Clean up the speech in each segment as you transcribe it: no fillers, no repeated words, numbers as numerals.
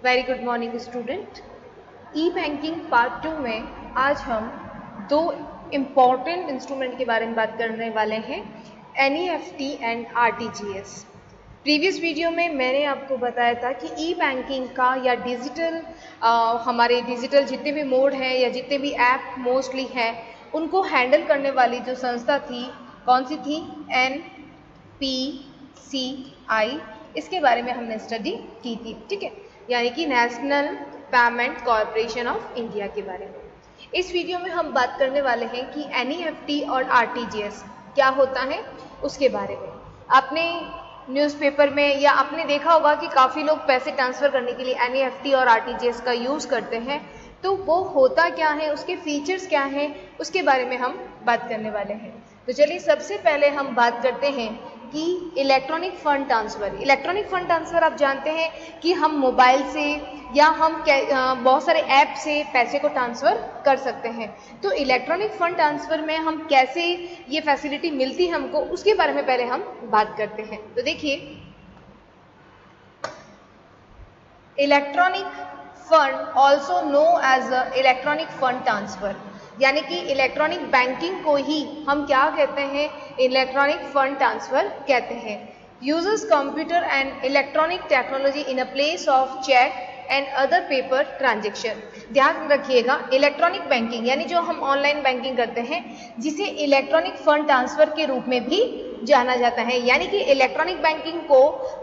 Very good morning student. E banking part 2 में आज हम दो इम्पॉर्टेंट इंस्ट्रूमेंट के बारे में बात करने वाले हैं, NEFT and RTGS। Previous video में मैंने आपको बताया था कि ई बैंकिंग का या डिजिटल हमारे डिजिटल जितने भी मोड हैं या जितने भी ऐप मोस्टली हैं उनको हैंडल करने वाली जो संस्था थी कौन सी थी, NPCI। इसके बारे में हमने स्टडी की थी, ठीक है, यानी कि national payment corporation of India के बारे में। इस वीडियो में हम बात करने वाले हैं कि NEFT और RTGS क्या होता है उसके बारे में। आपने न्यूज़पेपर में या आपने देखा होगा कि काफ़ी लोग पैसे ट्रांसफ़र करने के लिए NEFT और RTGS का यूज़ करते हैं, तो वो होता क्या है, उसके फीचर्स क्या हैं, उसके बारे में हम बात करने वाले हैं। तो चलिए सबसे पहले हम बात करते हैं कि electronic fund transfer. Electronic fund transfer आप जानते हैं कि हम मोबाइल से या हम बहुत सारे ऐप से पैसे को ट्रांसफ़र कर सकते हैं। तो इलेक्ट्रॉनिक फ़ंड ट्रांसफ़र में हम कैसे ये फैसिलिटी मिलती है हमको, उसके बारे में पहले हम बात करते हैं। तो देखिए, electronic fund also know as electronic fund transfer, यानी कि इलेक्ट्रॉनिक बैंकिंग को ही हम क्या कहते हैं, इलेक्ट्रॉनिक फंड ट्रांसफ़र कहते हैं। Uses computer and electronic technology in a place of cheque and other paper transaction. ध्यान रखिएगा, इलेक्ट्रॉनिक बैंकिंग यानी जो हम ऑनलाइन बैंकिंग करते हैं जिसे इलेक्ट्रॉनिक फंड ट्रांसफ़र के रूप में भी जाना जाता है, यानी कि इलेक्ट्रॉनिक बैंकिंग को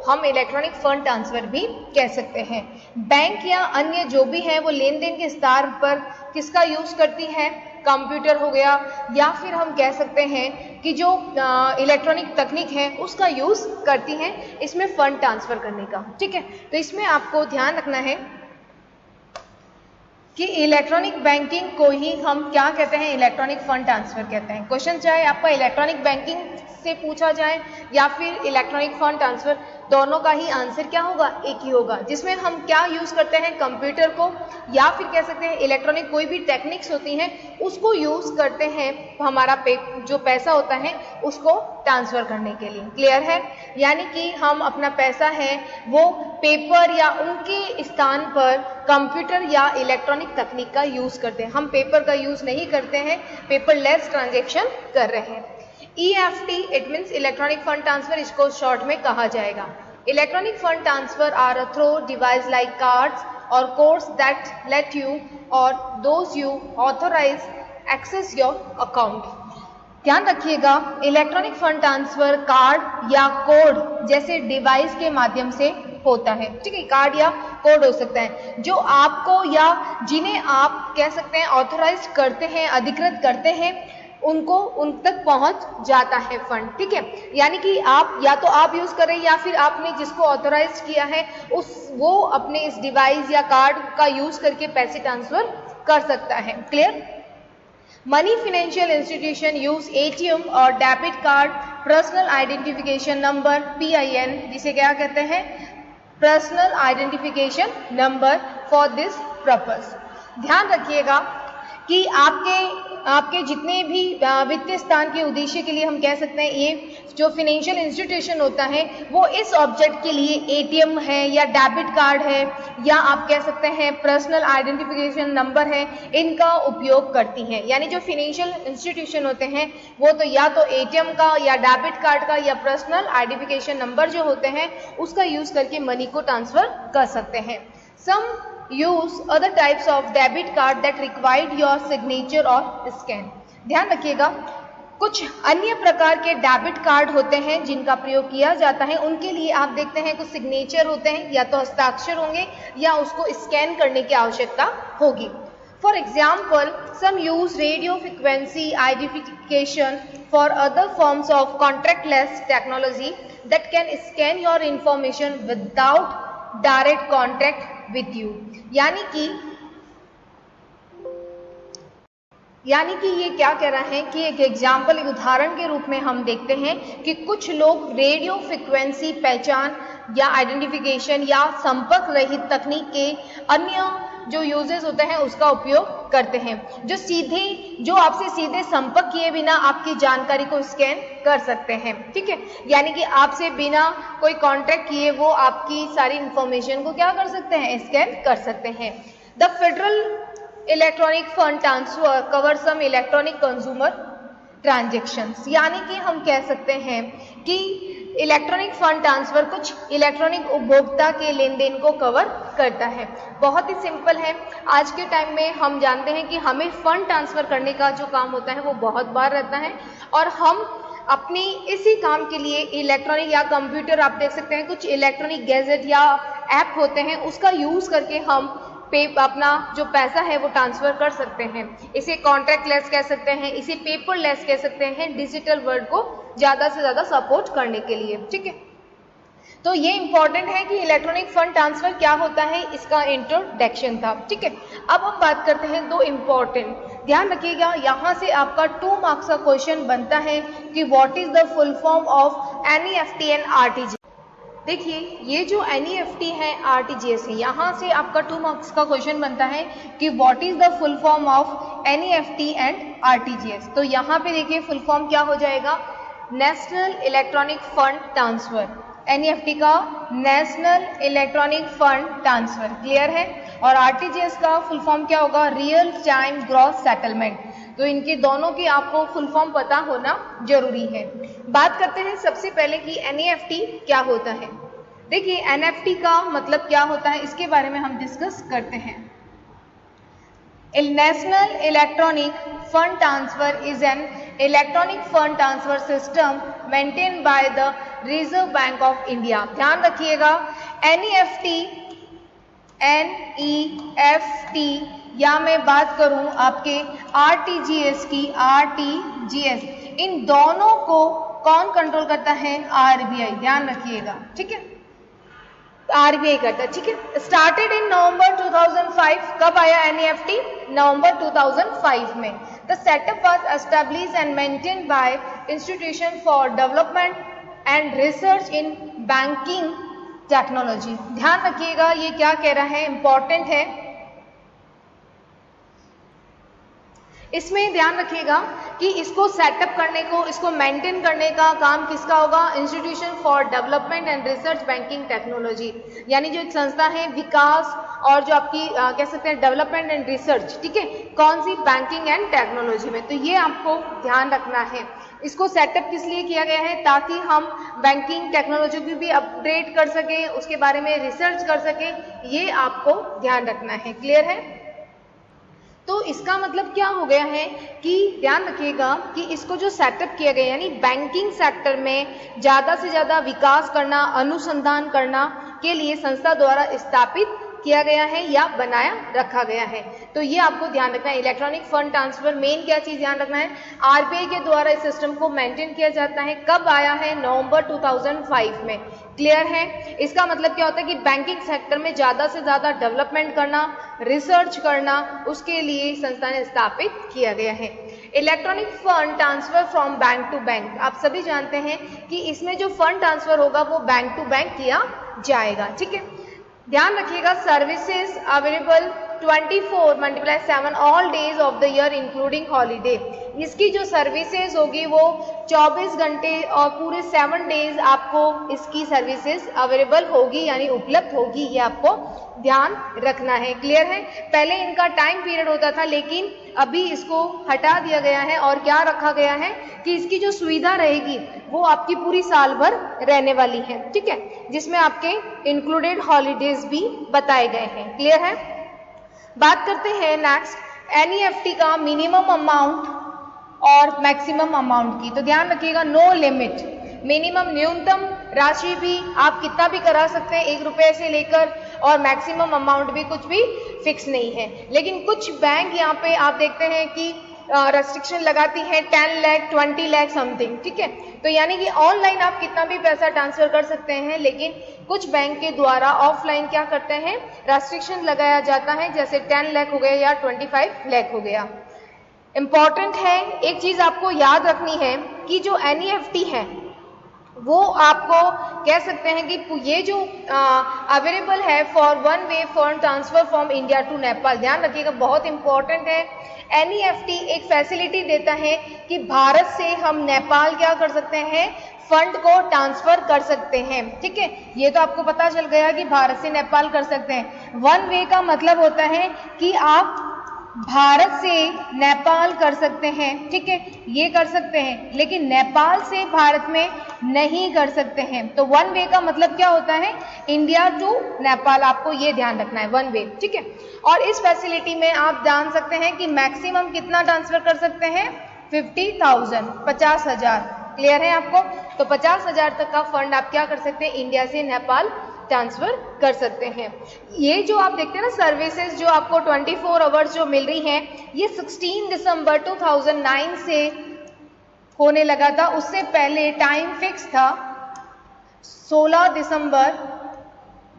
हम इलेक्ट्रॉनिक फंड ट्रांसफ़र भी कह सकते हैं। बैंक या अन्य जो भी है वो लेन देन के स्तर पर किसका यूज़ करती है, कंप्यूटर हो गया, या फिर हम कह सकते हैं कि जो इलेक्ट्रॉनिक तकनीक है उसका यूज़ करती हैं इसमें फ़ंड ट्रांसफ़र करने का, ठीक है। तो इसमें आपको ध्यान रखना है कि इलेक्ट्रॉनिक बैंकिंग को ही हम क्या कहते हैं, इलेक्ट्रॉनिक फंड ट्रांसफ़र कहते हैं। क्वेश्चन चाहे आपका इलेक्ट्रॉनिक बैंकिंग से पूछा जाए या फिर इलेक्ट्रॉनिक फंड ट्रांसफ़र, दोनों का ही आंसर क्या होगा, एक ही होगा, जिसमें हम क्या यूज़ करते हैं, कंप्यूटर को, या फिर कह सकते हैं इलेक्ट्रॉनिक कोई भी टेक्निक्स होती हैं उसको यूज़ करते हैं हमारा जो पैसा होता है उसको ट्रांसफ़र करने के लिए। क्लियर है, यानी कि हम अपना पैसा है वो पेपर या उनके स्थान पर कंप्यूटर या इलेक्ट्रॉनिक तकनीक का यूज़ करते हैं। हम पेपर का यूज़ नहीं करते हैं, पेपरलेस ट्रांजेक्शन कर रहे हैं। EFT it means electronic fund transfer, इसको शॉर्ट में कहा जाएगा। Electronic fund transfer are a through device like cards और codes that let you or those you authorize access your account. ध्यान रखिएगा, इलेक्ट्रॉनिक फंड ट्रांसफ़र कार्ड या code जैसे device के माध्यम से होता है, ठीक है। कार्ड या कोड हो सकता है जो आपको या जिन्हें आप कह सकते हैं ऑथोराइज करते हैं, अधिकृत करते हैं, उनको उन तक पहुंच जाता है फंड, ठीक है। यानी कि आप या तो आप यूज़ करें या फिर आपने जिसको ऑथोराइज किया है वो अपने इस डिवाइस या कार्ड का यूज़ करके पैसे ट्रांसफ़र कर सकता है। Clear. Money financial institution use ATM और debit card, personal identification number PIN, जिसे क्या कहते हैं, personal identification number for this purpose. ध्यान रखिएगा कि आपके जितने भी वित्तीय स्थान के उद्देश्य के लिए हम कह सकते हैं ये जो फिनेंशियल इंस्टीट्यूशन होता है वो इस ऑब्जेक्ट के लिए ATM है या डेबिट कार्ड है या आप कह सकते हैं पर्सनल आइडेंटिफिकेशन नंबर है, इनका उपयोग करती हैं। यानी जो फिनेंशियल इंस्टीट्यूशन होते हैं वो तो या तो ATM का या डेबिट कार्ड का या पर्सनल आइडेंटिफिकेशन नंबर जो होते हैं उसका यूज़ करके मनी को ट्रांसफ़र कर सकते हैं। Some use other types of debit card that required your signature or scan। ध्यान रखिएगा, कुछ अन्य प्रकार के डेबिट कार्ड होते हैं जिनका प्रयोग किया जाता है, उनके लिए आप देखते हैं कुछ सिग्नेचर होते हैं, या तो हस्ताक्षर होंगे या उसको स्कैन करने की आवश्यकता होगी। For example, some use radio frequency identification for other forms of contactless technology that can scan your information without direct contact with you. यानी कि यानी कि ये क्या कह रहा है कि एक एग्जाम्पल, एक उदाहरण के रूप में हम देखते हैं कि कुछ लोग रेडियो फ्रिक्वेंसी पहचान या आइडेंटिफिकेशन या संपर्क रहित तकनीक के अन्य जो यूजेस होते हैं उसका उपयोग करते हैं, जो आपसे सीधे संपर्क किए बिना आपकी जानकारी को स्कैन कर सकते हैं। ठीक है, यानी कि आपसे बिना कोई कांटेक्ट किए वो आपकी सारी इंफॉर्मेशन को क्या कर सकते हैं, स्कैन कर सकते हैं। The federal electronic fund transfer cover some electronic consumer transactions, यानी कि हम कह सकते हैं कि इलेक्ट्रॉनिक फंड ट्रांसफर कुछ इलेक्ट्रॉनिक उपभोक्ता के लेन देन को कवर करता है। बहुत ही सिंपल है। आज के टाइम में हम जानते हैं कि हमें फंड ट्रांसफर करने का जो काम होता है वो बहुत बार रहता है और हम अपनी इसी काम के लिए इलेक्ट्रॉनिक या कंप्यूटर, आप देख सकते हैं कुछ इलेक्ट्रॉनिक गैजेट या ऐप होते हैं, उसका यूज़ करके हम अपना जो पैसा है वो ट्रांसफर कर सकते हैं। इसे कॉन्ट्रैक्ट लेस कह सकते हैं, इसे पेपर लेस कह सकते हैं, डिजिटल वर्ल्ड को ज़्यादा से ज़्यादा सपोर्ट करने के लिए। ठीक है, तो ये इंपॉर्टेंट है कि इलेक्ट्रॉनिक फंड ट्रांसफर क्या होता है, इसका इंट्रोडक्शन था। ठीक है, अब हम बात करते हैं दो इम्पॉर्टेंट, ध्यान रखिएगा यहाँ से आपका 2 मार्क्स का क्वेश्चन बनता है कि what is the full form of NEFT and RTGS. देखिए ये जो एनईएफटी है, आरटीजीएस है, यहाँ से आपका 2 मार्क्स का क्वेश्चन बनता है कि what is the full form of NEFT and RTGS. तो यहाँ पे देखिए फुल फॉर्म क्या हो जाएगा, national electronic fund transfer, NEFT का national electronic fund transfer, clear है। और आरटीजीएस का फुल फॉर्म क्या होगा, रियल टाइम ग्रॉस सेटलमेंट। तो इनके दोनों की आपको फुल फॉर्म पता होना जरूरी है। बात करते हैं सबसे पहले कि एनईएफटी क्या होता है। देखिए एनईएफटी का मतलब क्या होता है इसके बारे में हम डिस्कस करते हैं। National electronic fund transfer is an electronic fund transfer system maintain by the reserve bank of India. ध्यान रखिएगा एनईएफटी, एनईएफटी या मैं बात करूं आपके आरटीजीएस की, आरटीजीएस, इन दोनों को कौन कंट्रोल करता है, आरबीआई। ध्यान रखिएगा, ठीक है, आरबीआई करता है। ठीक है, स्टार्टेड इन नवंबर 2005। कब आया एनईएफटी, नवंबर 2005 में। The setup was established and maintained by institution for development and research in banking technology. ध्यान रखिएगा ये क्या कह रहा है, इंपॉर्टेंट है। इसमें ध्यान रखिएगा कि इसको सेटअप करने को, इसको मेंटेन करने का काम किसका होगा, institution for development and research banking technology, यानी जो एक संस्था है विकास और जो आपकी कह सकते हैं डेवलपमेंट एंड रिसर्च, ठीक है, कौन सी, बैंकिंग एंड टेक्नोलॉजी में। तो ये आपको ध्यान रखना है। इसको सेटअप किस लिए किया गया है, ताकि हम बैंकिंग टेक्नोलॉजी को भी अपग्रेड कर सकें, उसके बारे में रिसर्च कर सकें, ये आपको ध्यान रखना है। क्लियर है। तो इसका मतलब क्या हो गया है कि ध्यान रखिएगा कि इसको जो सेटअप किया गया यानी बैंकिंग सेक्टर में ज़्यादा से ज़्यादा विकास करना, अनुसंधान करना के लिए संस्था द्वारा स्थापित किया गया है या बनाया रखा गया है। तो ये आपको ध्यान रखना है। इलेक्ट्रॉनिक फंड ट्रांसफर मेन क्या चीज़ ध्यान रखना है, आरबीआई के द्वारा इस सिस्टम को मेंटेन किया जाता है। कब आया है, नवंबर 2005 में। क्लियर है। इसका मतलब क्या होता है कि बैंकिंग सेक्टर में ज़्यादा से ज़्यादा डेवलपमेंट करना, रिसर्च करना, उसके लिए संस्था ने स्थापित किया गया है। Electronic fund transfer from bank to bank, आप सभी जानते हैं कि इसमें जो फंड ट्रांसफर होगा वो बैंक टू बैंक किया जाएगा। ठीक है, ध्यान रखिएगा। Services available 24×7 all days of the year including holiday. इसकी जो सर्विसेज होगी वो 24 घंटे और पूरे 7 डेज आपको इसकी सर्विसेज अवेलेबल होगी यानी उपलब्ध होगी, ये आपको ध्यान रखना है। क्लियर है। पहले इनका टाइम पीरियड होता था लेकिन अभी इसको हटा दिया गया है और क्या रखा गया है कि इसकी जो सुविधा रहेगी वो आपकी पूरी साल भर रहने वाली है। ठीक है, जिसमें आपके इंक्लूडेड हॉलीडेज भी बताए गए हैं। क्लियर है। बात करते हैं नेक्स्ट एनईएफटी का मिनिमम अमाउंट और मैक्सिमम अमाउंट की। तो ध्यान रखिएगा, नो लिमिट, मिनिमम न्यूनतम राशि भी आप कितना भी करा सकते हैं 1 रुपये से लेकर, और मैक्सिमम अमाउंट भी कुछ भी फिक्स नहीं है। लेकिन कुछ बैंक यहाँ पे आप देखते हैं कि रेस्ट्रिक्शन लगाती है 10 लाख 20 लाख समथिंग। ठीक है, तो यानी कि ऑनलाइन आप कितना भी पैसा ट्रांसफर कर सकते हैं, लेकिन कुछ बैंक के द्वारा ऑफलाइन क्या करते हैं, रेस्ट्रिक्शन लगाया जाता है, जैसे 10 लाख हो गया या 25 लाख हो गया। इंपॉर्टेंट है, एक चीज आपको याद रखनी है कि जो एनईएफटी है वो आपको कह सकते हैं कि ये जो अवेलेबल है for one way fund transfer from India to Nepal. ध्यान रखिएगा, बहुत इंपॉर्टेंट है। एनईएफटी एक फैसिलिटी देता है कि भारत से हम नेपाल क्या कर सकते हैं, फंड को ट्रांसफर कर सकते हैं। ठीक है, ये तो आपको पता चल गया कि भारत से नेपाल कर सकते हैं। वन वे का मतलब होता है कि आप भारत से नेपाल कर सकते हैं। ठीक है, ये कर सकते हैं, लेकिन नेपाल से भारत में नहीं कर सकते हैं। तो वन वे का मतलब क्या होता है, इंडिया टू नेपाल, आपको ये ध्यान रखना है, वन वे। ठीक है, और इस फैसिलिटी में आप जान सकते हैं कि मैक्सिमम कितना ट्रांसफर कर सकते हैं, 50,000, 50,000। क्लियर है आपको? तो 50,000 तक का फंड आप क्या कर सकते हैं, इंडिया से नेपाल ट्रांसफर कर सकते हैं। ये जो आप देखते हैं ना सर्विसेज जो आपको 24 आवर्स जो मिल रही हैं, ये 16 दिसंबर 2009 से होने लगा था। उससे पहले टाइम फिक्स था 16 दिसंबर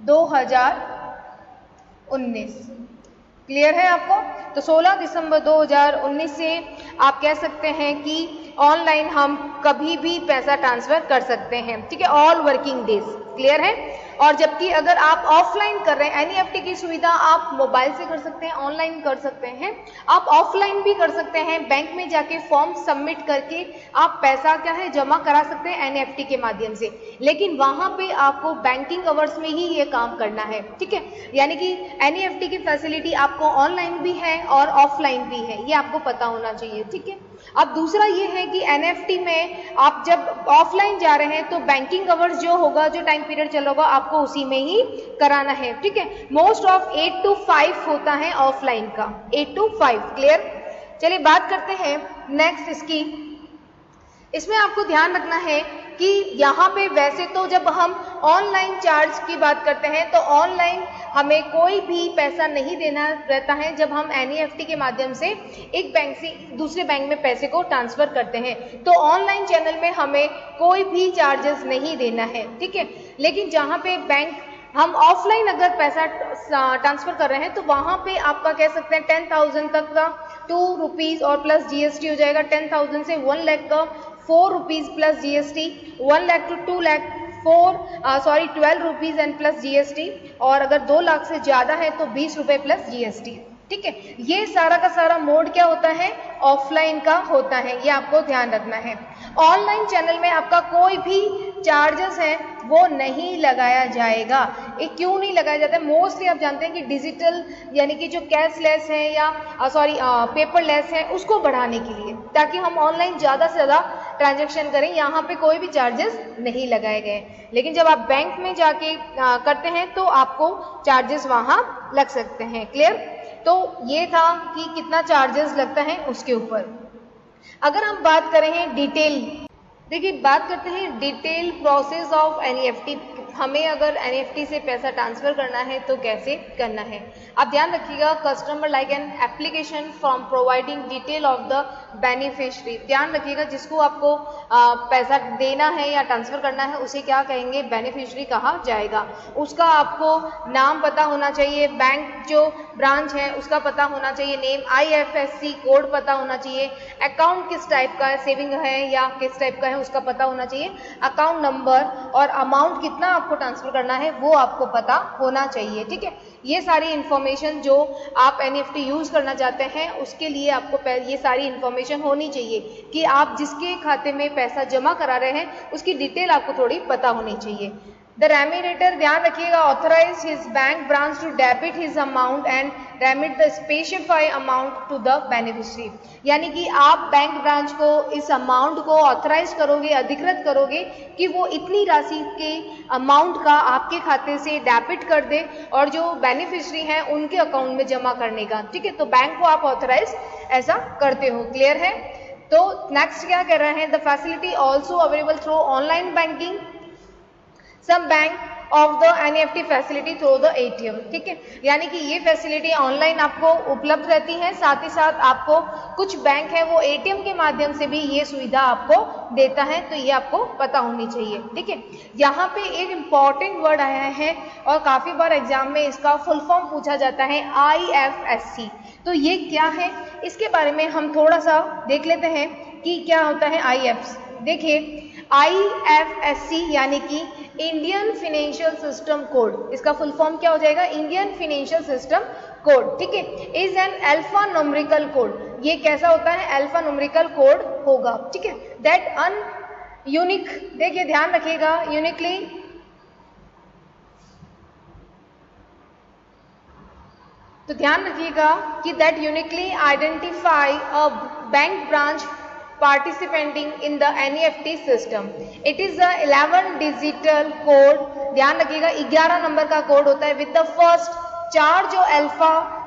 2019। क्लियर है आपको? तो 16 दिसंबर 2019 से आप कह सकते हैं कि ऑनलाइन हम कभी भी पैसा ट्रांसफर कर सकते हैं। ठीक है, ऑल वर्किंग डेज। क्लियर है? और जबकि अगर आप ऑफलाइन कर रहे हैं, एनईएफटी की सुविधा आप मोबाइल से कर सकते हैं, ऑनलाइन कर सकते हैं, आप ऑफलाइन भी कर सकते हैं, बैंक में जाके फॉर्म सबमिट करके आप पैसा क्या है जमा करा सकते हैं एनईएफटी के माध्यम से। लेकिन वहां पे आपको बैंकिंग आवर्स में ही ये काम करना है। ठीक है, यानी कि एनईएफटी की फैसिलिटी आपको ऑनलाइन भी है और ऑफलाइन भी है, ये आपको पता होना चाहिए। ठीक है, अब दूसरा ये है कि एनईएफटी में आप जब ऑफलाइन जा रहे हैं तो बैंकिंग आवर्स जो होगा, जो टाइम पीरियड चल होगा, आपको उसी में ही कराना है। ठीक है, मोस्ट ऑफ 8 to 5 होता है ऑफलाइन का, 8 to 5। क्लियर? चलिए बात करते हैं नेक्स्ट इसकी। इसमें आपको ध्यान रखना है कि यहाँ पे वैसे तो जब हम ऑनलाइन चार्ज की बात करते हैं तो ऑनलाइन हमें कोई भी पैसा नहीं देना रहता है जब हम एनईएफटी के माध्यम से एक बैंक से दूसरे बैंक में पैसे को ट्रांसफर करते हैं। तो ऑनलाइन चैनल में हमें कोई भी चार्जेस नहीं देना है। ठीक है, लेकिन जहाँ पे बैंक हम ऑफलाइन अगर पैसा ट्रांसफर कर रहे हैं तो वहाँ पे आपका कह सकते हैं 10,000 तक का 2 रुपीज़ और प्लस जीएसटी हो जाएगा। 10,000 से 1 लाख का 4 rupees plus GST, 1 lakh to 2 lakh 12 rupees and plus GST, और अगर 2 लाख से ज़्यादा है तो 20 रुपये प्लस जीएसटी। ठीक है, ये सारा का सारा मोड क्या होता है, ऑफलाइन का होता है, ये आपको ध्यान रखना है। ऑनलाइन चैनल में आपका कोई भी चार्जेस है वो नहीं लगाया जाएगा। ये क्यों नहीं लगाया जाता है? मोस्टली आप जानते हैं कि डिजिटल यानी कि जो कैशलेस है या पेपरलेस है उसको बढ़ाने के लिए, ताकि हम ऑनलाइन ज़्यादा से ज़्यादा ट्रांजैक्शन करें, यहाँ पे कोई भी चार्जेस नहीं लगाए गए। लेकिन जब आप बैंक में जाके करते हैं तो आपको चार्जेस वहाँ लग सकते हैं। क्लियर? तो ये था कि कितना चार्जेस लगता है उसके ऊपर। अगर हम बात करें डिटेल, देखिए बात करते हैं डिटेल प्रोसेस ऑफ एनईएफटी। हमें अगर एनईएफटी से पैसा ट्रांसफर करना है तो कैसे करना है, आप ध्यान रखिएगा। Customer like an application from providing detail of the beneficiary. ध्यान रखिएगा, जिसको आपको पैसा देना है या ट्रांसफर करना है उसे क्या कहेंगे, बेनिफिशियरी कहा जाएगा। उसका आपको नाम पता होना चाहिए, बैंक जो ब्रांच है उसका पता होना चाहिए, नेम, IFSC कोड पता होना चाहिए, अकाउंट किस टाइप का है, सेविंग है या किस टाइप का है उसका पता होना चाहिए, अकाउंट नंबर और अमाउंट कितना आपको ट्रांसफर करना है वो आपको पता होना चाहिए। ठीक है, ये सारी इन्फॉर्मेशन जो आप एनईएफटी यूज़ करना चाहते हैं उसके लिए आपको ये सारी इन्फॉर्मेशन होनी चाहिए कि आप जिसके खाते में पैसा जमा करा रहे हैं उसकी डिटेल आपको थोड़ी पता होनी चाहिए। द रेमिटेटर, ध्यान रखिएगा, authorize his bank branch to debit his amount and remit the specify amount to the beneficiary. यानी कि आप बैंक ब्रांच को इस अमाउंट को ऑथराइज करोगे, अधिकृत करोगे कि वो इतनी राशि के अमाउंट का आपके खाते से डेबिट कर दे और जो बेनिफिशियरी हैं उनके अकाउंट में जमा करने का। ठीक है, तो बैंक को आप ऑथराइज ऐसा करते हो। क्लियर है? तो नेक्स्ट क्या कह रहे हैं, the facility also available through online banking. Some bank of the NEFT facility through the ATM. ठीक है, यानी कि ये फैसिलिटी ऑनलाइन आपको उपलब्ध रहती है, साथ ही साथ आपको कुछ बैंक है वो एटीएम के माध्यम से भी ये सुविधा आपको देता है, तो ये आपको पता होनी चाहिए। ठीक है, यहाँ पे एक इम्पॉर्टेंट वर्ड आया है और काफी बार एग्जाम में इसका फुल फॉर्म पूछा जाता है, IFSC। तो ये क्या है, इसके बारे में हम थोड़ा सा देख लेते हैं कि क्या होता है IFSC। देखिए, IFSC यानी कि इंडियन फाइनेंशियल सिस्टम कोड, इसका फुल फॉर्म क्या हो जाएगा, इंडियन फाइनेंशियल सिस्टम कोड। ठीक है, is an alpha numerical code. ये कैसा होता है, अल्फा न्यूमेरिकल कोड होगा। ठीक है, दैट अन यूनिक, देखिए ध्यान रखिएगा, यूनिकली तो ध्यान रखिएगा कि that uniquely identify a bank branch participating in the NEFT system. It is a 11 digital code. ध्यान रखिएगा 11 नंबर का कोड होता है, विद द फर्स्ट 4 जो अल्फा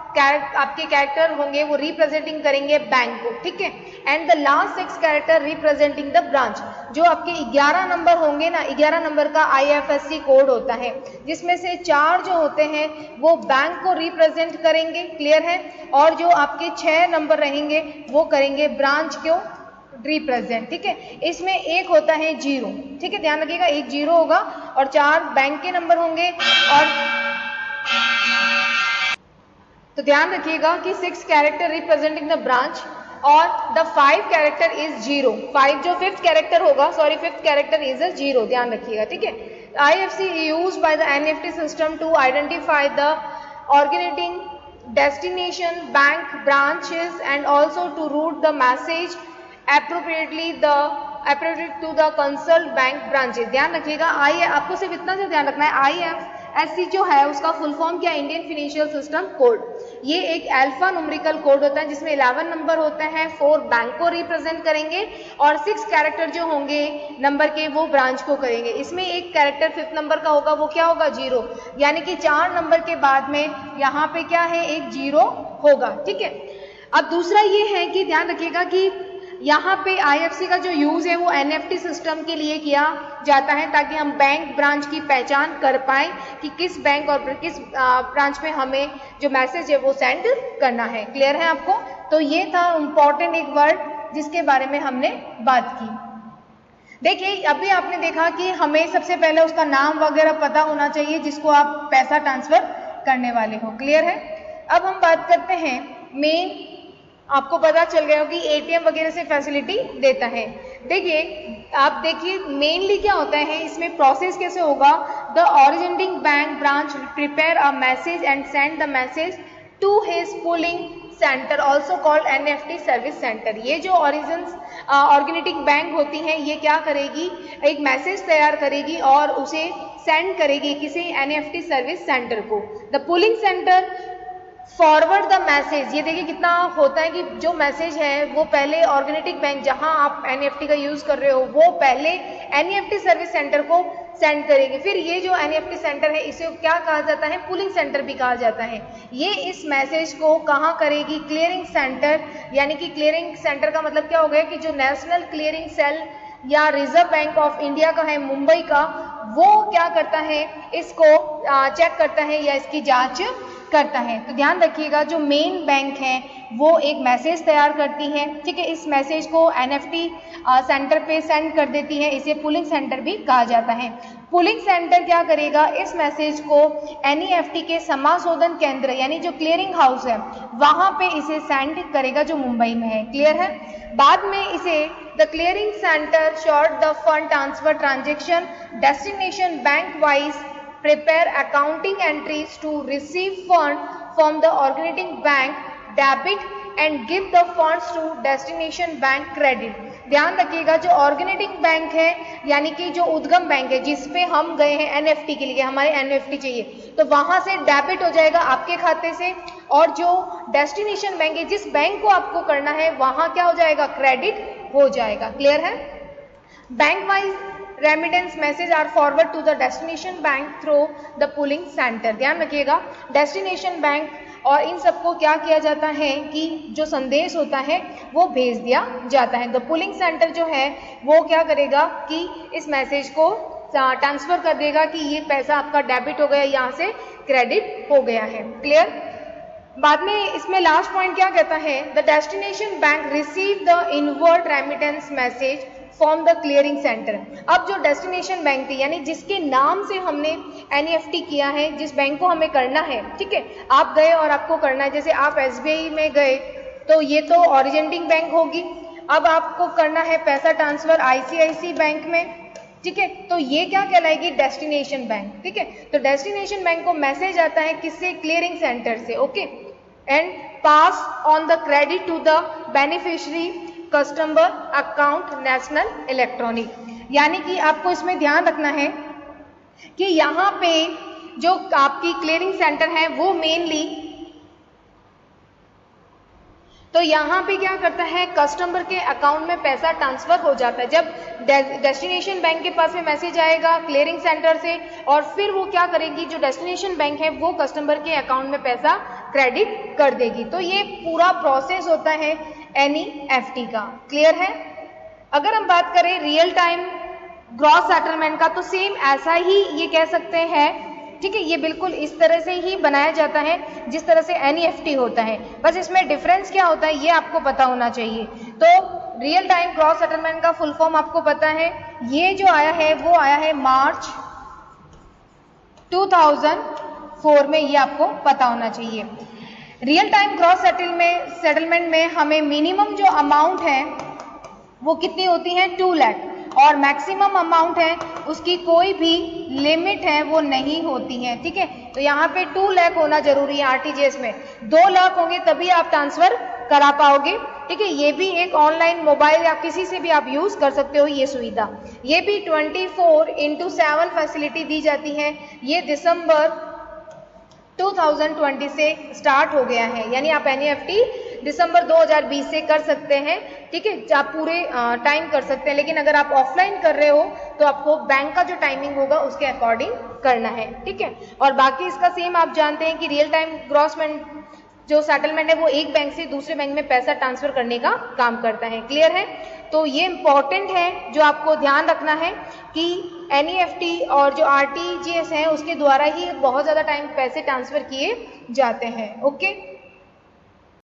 आपके कैरेक्टर होंगे वो रिप्रेजेंटिंग करेंगे बैंक को। ठीक है, and the last 6 character representing the branch. जो आपके 11 नंबर होंगे ना, 11 नंबर का IFSC कोड होता है, जिसमें से 4 जो होते हैं वो बैंक को रिप्रेजेंट करेंगे, क्लियर है, और जो आपके 6 नंबर रहेंगे वो करेंगे ब्रांच को रिप्रेजेंट। ठीक है, इसमें एक होता है 0। ठीक है, ध्यान रखिएगा, एक 0 होगा और 4 बैंक के नंबर होंगे, और तो ध्यान रखिएगा कि 6 कैरेक्टर रिप्रेजेंटिंग द ब्रांच और द 5 कैरेक्टर इज 0। 5 जो 5th कैरेक्टर होगा, sorry 5th character is a 0, ध्यान रखिएगा। ठीक है, IFSC used by the NEFT system to identify the organizing destination bank branches and also to route the message appropriate to the consult bank branches. ध्यान रखिएगा, आपको सिर्फ इतना से ध्यान रखना है, IFSC जो है उसका फुल फॉर्म क्या, इंडियन फाइनेंशियल सिस्टम कोड। ये एक अल्फा न्यूमेरिकल कोड होता है जिसमें 11 नंबर होते हैं, 4 बैंक को रिप्रेजेंट करेंगे और 6 कैरेक्टर जो होंगे नंबर के वो ब्रांच को करेंगे। इसमें एक कैरेक्टर 5th नंबर का होगा, वो क्या होगा, 0, यानी कि 4 नंबर के बाद में यहाँ पे क्या है, एक 0 होगा। ठीक है, अब दूसरा ये है कि ध्यान रखिएगा कि यहाँ पे IFSC का जो यूज है वो NEFT सिस्टम के लिए किया जाता है, ताकि हम बैंक ब्रांच की पहचान कर पाए कि किस बैंक और किस ब्रांच में हमें जो मैसेज है वो सेंड करना है। क्लियर है आपको? तो ये था इम्पॉर्टेंट एक वर्ड जिसके बारे में हमने बात की। देखिए, अभी आपने देखा कि हमें सबसे पहले उसका नाम वगैरह पता होना चाहिए जिसको आप पैसा ट्रांसफर करने वाले हो। क्लियर है? अब हम बात करते हैं मेन, आपको पता चल गया हो कि एटीएम वगैरह से फैसिलिटी देता है। देखिए, आप देखिए मेनली क्या होता है इसमें, प्रोसेस कैसे होगा, the originating bank branch prepare a message and send the message to his pooling centre also called NEFT service centre. ये जो ऑर्गेनाइजिंग बैंक होती हैं ये क्या करेगी, एक मैसेज तैयार करेगी और उसे सेंड करेगी किसी NEFT सर्विस सेंटर को। The pooling centre forward the message. ये देखिए कितना होता है कि जो मैसेज है वो पहले ऑर्गेनाइजिंग बैंक जहां आप NEFT का यूज कर रहे हो वो पहले NEFT सर्विस सेंटर को सेंड करेगी। फिर ये जो NEFT सेंटर है इसे क्या कहा जाता है, पुलिंग सेंटर भी कहा जाता है। ये इस मैसेज को कहाँ करेगी, क्लियरिंग सेंटर, यानी कि क्लियरिंग सेंटर का मतलब क्या हो गया कि जो नेशनल क्लियरिंग सेल या रिजर्व बैंक ऑफ इंडिया का है मुंबई का, वो क्या करता है, इसको चेक करता है या इसकी जांच करता है। तो ध्यान रखिएगा, जो मेन बैंक है वो एक मैसेज तैयार करती है, ठीक है, इस मैसेज को NEFT सेंटर पे सेंड कर देती है, इसे पुलिंग सेंटर भी कहा जाता है। पुलिंग सेंटर क्या करेगा, इस मैसेज को NEFT के समाशोधन केंद्र यानी जो क्लियरिंग हाउस है वहां पे इसे सेंड करेगा जो मुंबई में है। क्लियर है? बाद में इसे the clearing centre short the fund transfer transaction destination bank wise prepare accounting entries to receive fund from the originating bank, debit and give the funds to destination bank credit। ध्यान रखिएगा, जो organising bank है यानी कि जो उद्गम bank है जिसपे हम गए हैं NEFT के लिए, हमारे NEFT चाहिए, तो वहां से डेबिट हो जाएगा आपके खाते से, और जो डेस्टिनेशन बैंक है जिस बैंक को आपको करना है वहां क्या हो जाएगा, क्रेडिट हो जाएगा। क्लियर है? Bank wise remittance message are forward to the destination bank through the pooling centre. ध्यान रखिएगा, डेस्टिनेशन बैंक और इन सबको क्या किया जाता है कि जो संदेश होता है वो भेज दिया जाता है। द पुलिंग सेंटर जो है वो क्या करेगा कि इस मैसेज को ट्रांसफर कर देगा कि ये पैसा आपका डेबिट हो गया, यहाँ से क्रेडिट हो गया है। क्लियर? बाद में इसमें लास्ट पॉइंट क्या कहता है, the destination bank receive the inward remittance message from the clearing centre. अब जो डेस्टिनेशन बैंक थी, यानी जिसके नाम से हमने एनईएफटी किया है, जिस बैंक को हमें करना है, ठीक है, आप गए और आपको करना है, जैसे आप एसबीआई में गए तो ये तो ओरिजिनेटिंग बैंक होगी, अब आपको करना है पैसा ट्रांसफर आईसीआईसी बैंक में, ठीक है, तो ये क्या कहलाएगी, डेस्टिनेशन बैंक। ठीक है, तो डेस्टिनेशन बैंक को मैसेज आता है किससे, क्लियरिंग सेंटर से। Okay, and pass on the credit to the beneficiary customer account national electronic. यानी कि आपको इसमें ध्यान रखना है कि यहाँ पे जो आपकी क्लियरिंग सेंटर है वो मेनली, तो यहाँ पे क्या करता है, कस्टमर के अकाउंट में पैसा ट्रांसफर हो जाता है। जब डेस्टिनेशन बैंक के पास में मैसेज आएगा क्लियरिंग सेंटर से, और फिर वो क्या करेगी, जो डेस्टिनेशन बैंक है वो कस्टमर के अकाउंट में पैसा क्रेडिट कर देगी। तो ये पूरा प्रोसेस होता है एनईएफटी का। क्लियर है? अगर हम बात करें रियल टाइम ग्रॉस सेटलमेंट का, तो सेम ऐसा ही ये कह सकते हैं। ठीक है, ये बिल्कुल इस तरह से ही बनाया जाता है जिस तरह से एनईएफटी होता है, बस इसमें डिफरेंस क्या होता है ये आपको पता होना चाहिए। तो रियल टाइम ग्रॉस सेटलमेंट का फुल फॉर्म आपको पता है, ये जो आया है वो आया है मार्च 2004 में, ये आपको पता होना चाहिए। रियल टाइम ग्रॉस सेटलमेंट में हमें मिनिमम जो अमाउंट है वो कितनी होती है, 2 लाख, और मैक्सिमम अमाउंट है उसकी कोई भी लिमिट है वो नहीं होती है। ठीक है, तो यहाँ पे 2 लाख होना जरूरी है आरटीजीएस में, 2 लाख होंगे तभी आप ट्रांसफर करा पाओगे। ठीक है, ये भी एक ऑनलाइन मोबाइल या किसी से भी आप यूज कर सकते हो ये सुविधा। ये भी 24/7 फैसिलिटी दी जाती है। ये दिसंबर 2020 से स्टार्ट हो गया है, यानी आप एनईएफटी दिसंबर 2020 से कर सकते हैं। ठीक है, आप पूरे टाइम कर सकते हैं, लेकिन अगर आप ऑफलाइन कर रहे हो तो आपको बैंक का जो टाइमिंग होगा उसके अकॉर्डिंग करना है। ठीक है, और बाकी इसका सेम आप जानते हैं कि रियल टाइम ग्रॉस जो सेटलमेंट है वो एक बैंक से दूसरे बैंक में पैसा ट्रांसफर करने का काम करता है। क्लियर है? तो ये इंपॉर्टेंट है जो आपको ध्यान रखना है कि एनईएफटी और जो आरटीजीएस है उसके द्वारा ही बहुत ज़्यादा टाइम पैसे ट्रांसफर किए जाते हैं। ओके।